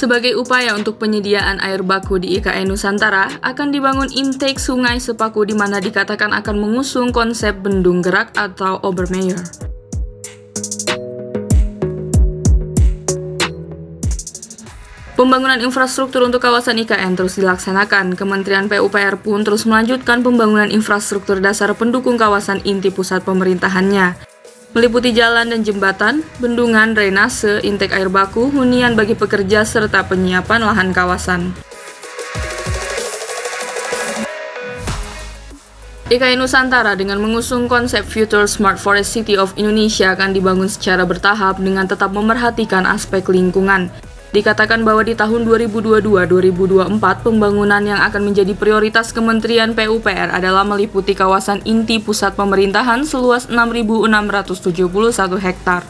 Sebagai upaya untuk penyediaan air baku di IKN Nusantara, akan dibangun intake Sungai Sepaku di mana dikatakan akan mengusung konsep bendung gerak atau Obermeyer. Pembangunan infrastruktur untuk kawasan IKN terus dilaksanakan. Kementerian PUPR pun terus melanjutkan pembangunan infrastruktur dasar pendukung kawasan inti pusat pemerintahannya, meliputi jalan dan jembatan, bendungan, drainase, intake air baku, hunian bagi pekerja, serta penyiapan lahan kawasan. IKN Nusantara dengan mengusung konsep Future Smart Forest City of Indonesia akan dibangun secara bertahap dengan tetap memerhatikan aspek lingkungan. Dikatakan bahwa di tahun 2022-2024, pembangunan yang akan menjadi prioritas Kementerian PUPR adalah meliputi kawasan inti pusat pemerintahan seluas 6.671 hektar.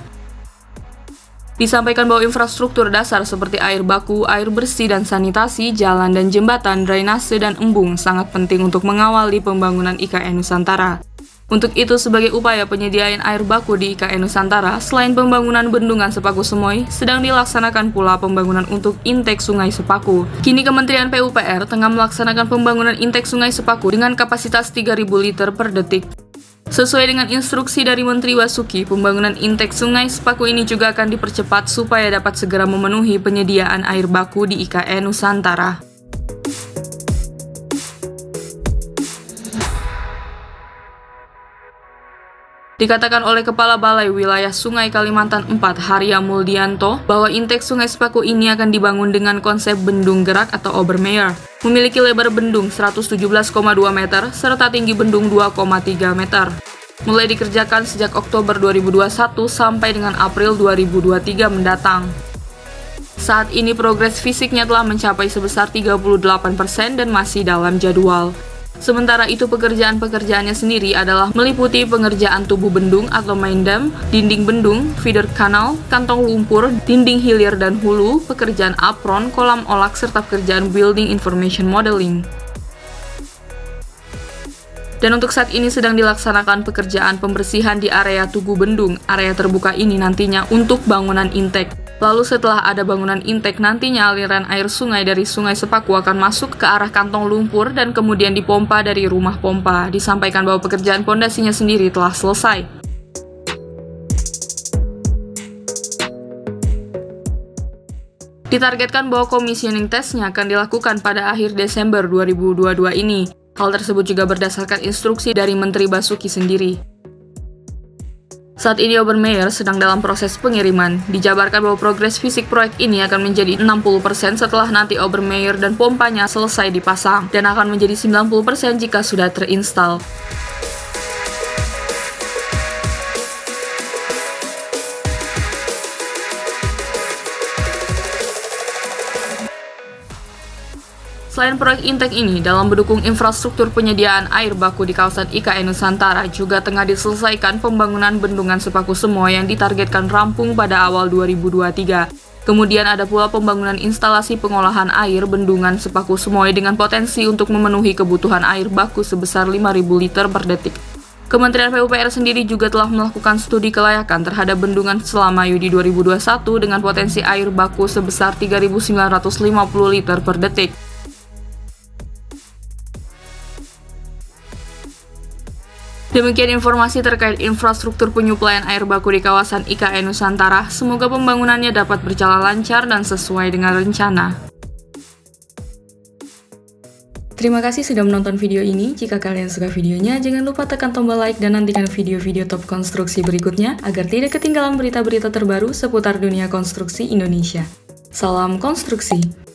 Disampaikan bahwa infrastruktur dasar seperti air baku, air bersih dan sanitasi, jalan dan jembatan, drainase dan embung sangat penting untuk mengawali pembangunan IKN Nusantara. Untuk itu, sebagai upaya penyediaan air baku di IKN Nusantara, selain pembangunan bendungan Sepaku Semoy, sedang dilaksanakan pula pembangunan untuk intake Sungai Sepaku. Kini Kementerian PUPR tengah melaksanakan pembangunan intake Sungai Sepaku dengan kapasitas 3.000 liter per detik. Sesuai dengan instruksi dari Menteri Basuki, pembangunan intake Sungai Sepaku ini juga akan dipercepat supaya dapat segera memenuhi penyediaan air baku di IKN Nusantara. Dikatakan oleh Kepala Balai Wilayah Sungai Kalimantan IV, Harya Muldianto, bahwa intake Sungai Sepaku ini akan dibangun dengan konsep bendung gerak atau Obermeyer, memiliki lebar bendung 117,2 meter, serta tinggi bendung 2,3 meter. Mulai dikerjakan sejak Oktober 2021 sampai dengan April 2023 mendatang. Saat ini progres fisiknya telah mencapai sebesar 38% dan masih dalam jadwal. Sementara itu, pekerjaan-pekerjaannya sendiri adalah meliputi pengerjaan tubuh bendung atau main dam, dinding bendung, feeder kanal, kantong lumpur, dinding hilir dan hulu, pekerjaan apron, kolam olak, serta pekerjaan building information modeling. Dan untuk saat ini sedang dilaksanakan pekerjaan pembersihan di area tugu bendung. Area terbuka ini nantinya untuk bangunan intake. Lalu setelah ada bangunan intake, nantinya aliran air sungai dari Sungai Sepaku akan masuk ke arah kantong lumpur dan kemudian dipompa dari rumah pompa. Disampaikan bahwa pekerjaan pondasinya sendiri telah selesai. Ditargetkan bahwa commissioning testnya akan dilakukan pada akhir Desember 2022 ini. Hal tersebut juga berdasarkan instruksi dari Menteri Basuki sendiri. Saat ini Obermeyer sedang dalam proses pengiriman. Dijabarkan bahwa progres fisik proyek ini akan menjadi 60% setelah nanti Obermeyer dan pompanya selesai dipasang, dan akan menjadi 90% jika sudah terinstall. Selain proyek intake ini, dalam mendukung infrastruktur penyediaan air baku di kawasan IKN Nusantara juga tengah diselesaikan pembangunan bendungan Sepaku Semoy yang ditargetkan rampung pada awal 2023. Kemudian ada pula pembangunan instalasi pengolahan air bendungan Sepaku Semoy dengan potensi untuk memenuhi kebutuhan air baku sebesar 5.000 liter per detik. Kementerian PUPR sendiri juga telah melakukan studi kelayakan terhadap bendungan Selamayu di 2021 dengan potensi air baku sebesar 3.950 liter per detik. Demikian informasi terkait infrastruktur penyuplaian air baku di kawasan IKN Nusantara. Semoga pembangunannya dapat berjalan lancar dan sesuai dengan rencana. Terima kasih sudah menonton video ini. Jika kalian suka videonya, jangan lupa tekan tombol like dan nantikan video-video top konstruksi berikutnya agar tidak ketinggalan berita-berita terbaru seputar dunia konstruksi Indonesia. Salam konstruksi!